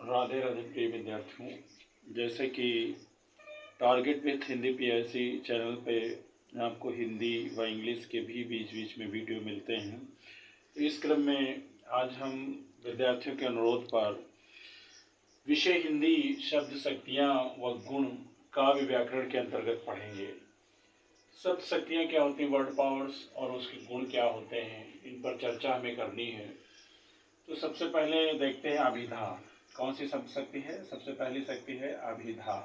राधे राधे प्रिय विद्यार्थियों। जैसे कि target with Hindi PSC channel पे आपको हिंदी व इंग्लिश के भी बीच बीच में वीडियो मिलते हैं। तो इस क्रम में आज हम विद्यार्थियों के अनुरोध पर विषय हिंदी शब्द शक्तियाँ व गुण काव्य व्याकरण के अंतर्गत पढ़ेंगे। शब्द शक्तियाँ क्या होती हैं, वर्ड पावर्स, और उसके गुण क्या होते हैं, इन पर चर्चा हमें करनी है। तो सबसे पहले देखते हैं अभिधा। कौन सी शब्द शक्ति है? सबसे पहली शक्ति है अभिधा।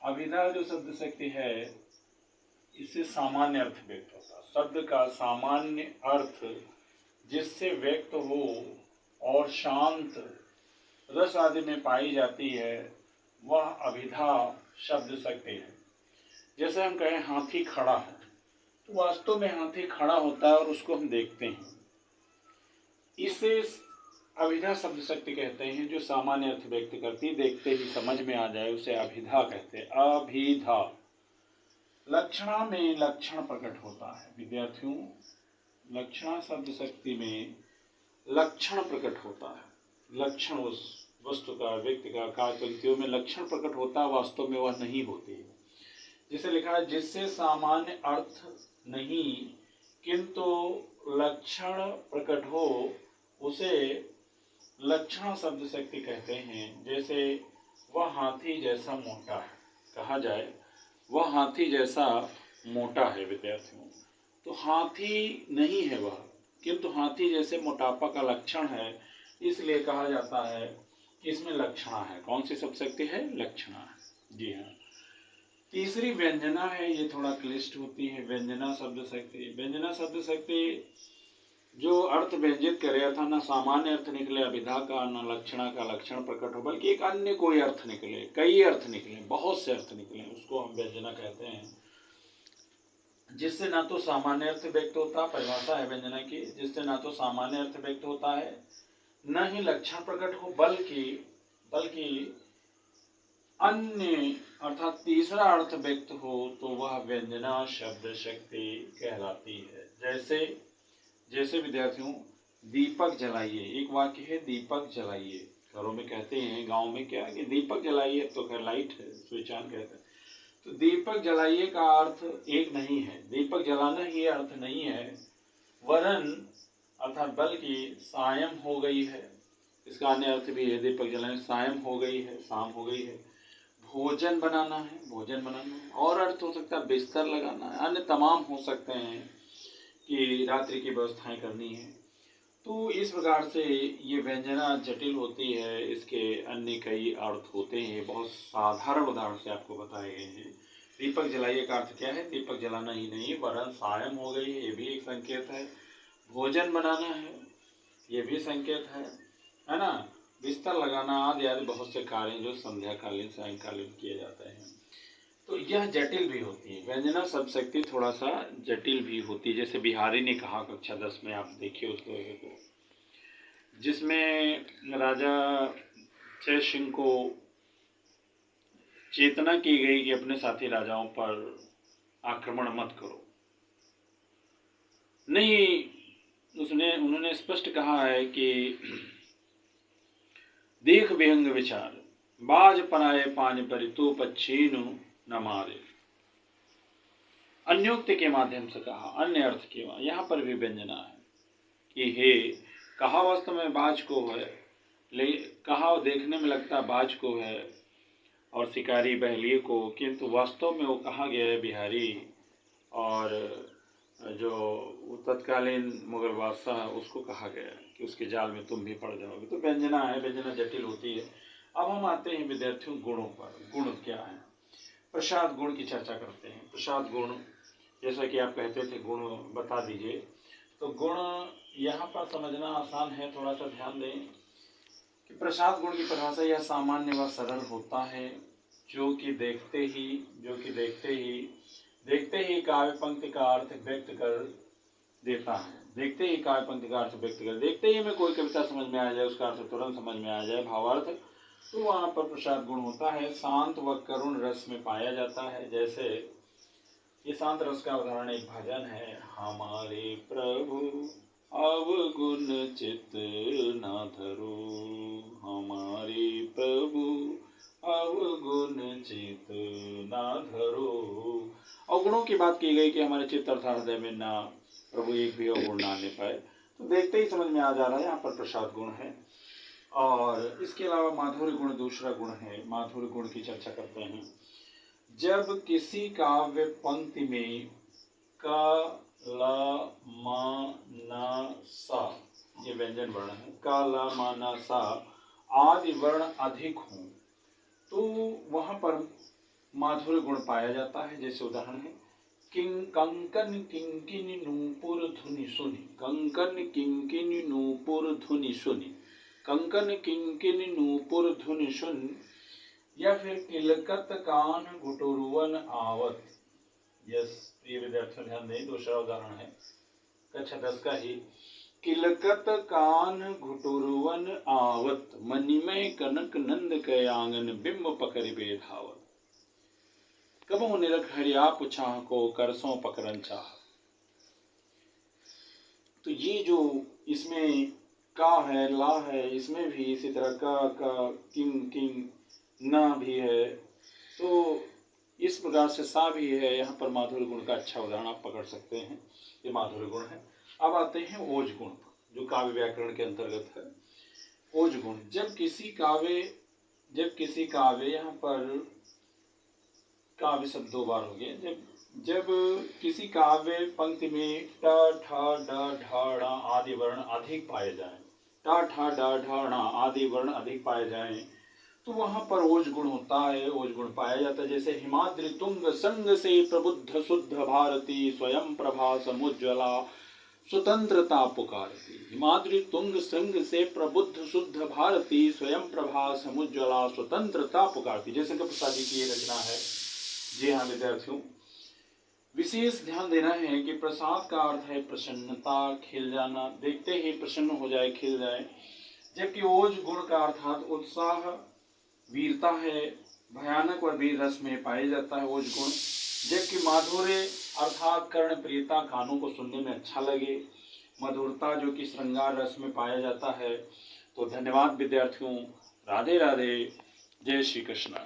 अभिधा जो शब्द शक्ति है, इससे सामान्य अर्थ व्यक्त होता है। शब्द का सामान्य अर्थ जिससे व्यक्त हो और शांत रस आदि में पाई जाती है, वह अभिधा शब्द शक्ति है। जैसे हम कहें हाथी खड़ा है, तो वास्तव में हाथी खड़ा होता है और उसको हम देखते हैं। इसे अभिधा शब्द शक्ति कहते हैं, जो सामान्य अर्थ व्यक्त करती, देखते ही समझ में आ जाए, उसे अभिधा कहते हैं। अभिधा। लक्षणा में लक्षण प्रकट होता है विद्यार्थियों। लक्षणा शब्द शक्ति में लक्षण प्रकट होता है। लक्षण उस वस्तु का, व्यक्ति का, कार्य पंक्तियों में लक्षण प्रकट होता है, वास्तव में वह नहीं होती है। जिसे लिखा है, जिससे सामान्य अर्थ नहीं किंतु लक्षण प्रकट हो, उसे लक्षण शब्द शक्ति कहते हैं। जैसे वह हाथी जैसा मोटा है, कहा जाए वह हाथी जैसा मोटा है विद्यार्थियों। तो हाथी नहीं है वह, किंतु हाथी जैसे मोटापा का लक्षण है, इसलिए कहा जाता है कि इसमें लक्षणा है। कौन सी शब्द शक्ति है? लक्षणा है। जी हाँ। तीसरी व्यंजना है, ये थोड़ा क्लिष्ट होती है। व्यंजना शब्द शक्ति। व्यंजना शब्द शक्ति जो अर्थ व्यंजित करे, अर्थात न सामान्य अर्थ निकले अभिधा का, न लक्षणा का लक्षण प्रकट हो, बल्कि एक अन्य कोई अर्थ निकले, कई अर्थ निकले, बहुत से अर्थ निकले, उसको हम व्यंजना कहते हैं। जिससे ना तो सामान्य अर्थ व्यक्त होता, परिभाषा है व्यंजना की, जिससे ना तो सामान्य अर्थ व्यक्त होता है, न ही लक्षण प्रकट हो, बल्कि अन्य अर्थात तीसरा अर्थ व्यक्त हो, तो वह व्यंजना शब्द शक्ति कहलाती है। जैसे विद्यार्थियों, दीपक जलाइए। एक वाक्य है, दीपक जलाइए। घरों में कहते हैं, गांव में क्या कि दीपक जलाइए, तो खैर लाइट है, स्विच ऑन कहते हैं। तो दीपक जलाइए का अर्थ एक नहीं है, दीपक जलाना ही अर्थ नहीं है, वरन अर्थात बल्कि सायं हो गई है। इसका अन्य अर्थ भी है, दीपक जलाने सायं हो गई है, शाम हो गई है। भोजन बनाना है, भोजन बनाना है। और अर्थ हो सकता है बिस्तर लगाना है, अन्य तमाम हो सकते हैं कि रात्रि की व्यवस्थाएं करनी है। तो इस प्रकार से ये व्यंजना जटिल होती है, इसके अन्य कई अर्थ होते हैं। बहुत साधारण उदाहरण से आपको बताए गए हैं। दीपक जलाइए का अर्थ क्या है? दीपक जलाना ही नहीं, वरन सायं हो गई है, ये भी एक संकेत है। भोजन बनाना है, ये भी संकेत है ना। बिस्तर लगाना आदि बहुत से कार्य जो संध्याकालीन सायंकालीन किए जाते हैं। तो यह जटिल भी होती है। व्यंजना शब्द शक्ति थोड़ा सा जटिल भी होती है। जैसे बिहारी ने कहा कक्षा 10 में, आप देखिए उस दोहे को, जिसमें राजा जय सिंह को चेतना की गई कि अपने साथी राजाओं पर आक्रमण मत करो। नहीं, उन्होंने स्पष्ट कहा है कि देख विहंग विचार, बाज पराए पानी परि तो पच्छीनु न मारे। अन्योक्ति के माध्यम से कहा, अन्य अर्थ के यहाँ पर भी व्यंजना है कि हे, कहा वास्तव में बाज को है, कहा देखने में लगता बाज को है और शिकारी बहलिए को, किंतु वास्तव में वो कहा गया है बिहारी, और जो तत्कालीन मुगल बादशाह उसको कहा गया कि उसके जाल में तुम भी पड़ जाओगे। तो व्यंजना है, व्यंजना जटिल होती है। अब हम आते हैं विद्यार्थियों गुणों पर। गुण क्या है? प्रसाद गुण की चर्चा करते हैं। प्रसाद गुण, जैसा कि आप कहते थे गुण बता दीजिए, तो गुण यहाँ पर समझना आसान है। थोड़ा सा ध्यान दें कि प्रसाद गुण की परिभाषा यह सामान्य व सरल होता है, जो कि देखते ही काव्य पंक्ति का अर्थ व्यक्त कर देता है। देखते ही काव्य पंक्ति का अर्थ व्यक्त कर, देखते ही हमें कोई कविता समझ में आ जाए, उसका अर्थ तुरंत समझ में आ जाए, भावार्थ, तो वहाँ पर प्रसाद गुण होता है। शांत व करुण रस में पाया जाता है। जैसे ये शांत रस का उदाहरण एक भजन है, हमारे प्रभु अवगुण चित्त न धरो, हमारे की बात की गई कि हमारे चित्त अर्थात हृदय में ना प्रभु एक भी अवगुण ना आने पाए। तो देखते ही समझ में आ जा रहा है यहाँ पर प्रसाद गुण है। और इसके अलावा माधुर्य गुण दूसरा गुण है। माधुर्य गुण की चर्चा करते हैं। जब किसी काव्य पंक्ति में क ल म न सा, ये व्यंजन वर्ण है, क ल म न सा आदि वर्ण अधिक हों तो वहां पर माधुर्य गुण पाया जाता है। जैसे उदाहरण है कंकन किंकिनी नूपुर धुनि सुनि, कंकन किंकिनी नूपुर धुनि सुनि, कंकन किंकिनी नूपुर धुनि सुन, या फिर किलकत कान घुटुरवन आवत। यस प्रिय विद्यार्थियों ध्यान दें, दूसरा उदाहरण है कक्षा 10 का ही। किलकत कान घुटुरवन आवत, मणिमय कनक नंद के आंगन बिंब पकड़ बेधावत, कबहु निरख हरिया पुछाह को करसों पकड़न चाह। तो ये जो इसमें का है, ला है, इसमें भी इसी तरह का किंग किंग ना भी है, तो इस प्रकार से सा भी है। यहाँ पर माधुर्य गुण का अच्छा उदाहरण आप पकड़ सकते हैं, ये माधुर्य गुण है। अब आते हैं ओज गुण, जो काव्य व्याकरण के अंतर्गत है। ओज गुण, जब किसी काव्य यहाँ पर काव्य शब्द 2 बार हो गए। जब किसी काव्य पंक्ति में ट ठ ड ढ ण आदि वर्ण अधिक पाए जाएं, ट ठ ड ढ ण आदि वर्ण अधिक पाए जाएं, तो वहां पर ओज गुण होता है, ओज गुण पाया जाता है। जैसे हिमाद्रि तुंग संग से प्रबुद्ध शुद्ध भारती, स्वयं प्रभा समुज्ज्वला स्वतंत्रता पुकारती। हिमाद्रि तुंग संग से प्रबुद्ध शुद्ध भारती, स्वयं प्रभा समुज्ज्वला स्वतंत्रता पुकारती। जयशंकर प्रसाद जी की ये रचना है। जी हाँ विद्यार्थियों, विशेष ध्यान देना है कि प्रसाद का अर्थ है प्रसन्नता, खिल जाना, देखते ही प्रसन्न हो जाए, खिल जाए। जबकि ओज गुण का अर्थात उत्साह, वीरता है, भयानक और वीर रस में पाया जाता है ओज गुण। जबकि माधुर्य अर्थात कर्ण प्रियता, कानों को सुनने में अच्छा लगे, मधुरता जो कि श्रृंगार रस में पाया जाता है। तो धन्यवाद विद्यार्थियों, राधे राधे, जय श्री कृष्ण।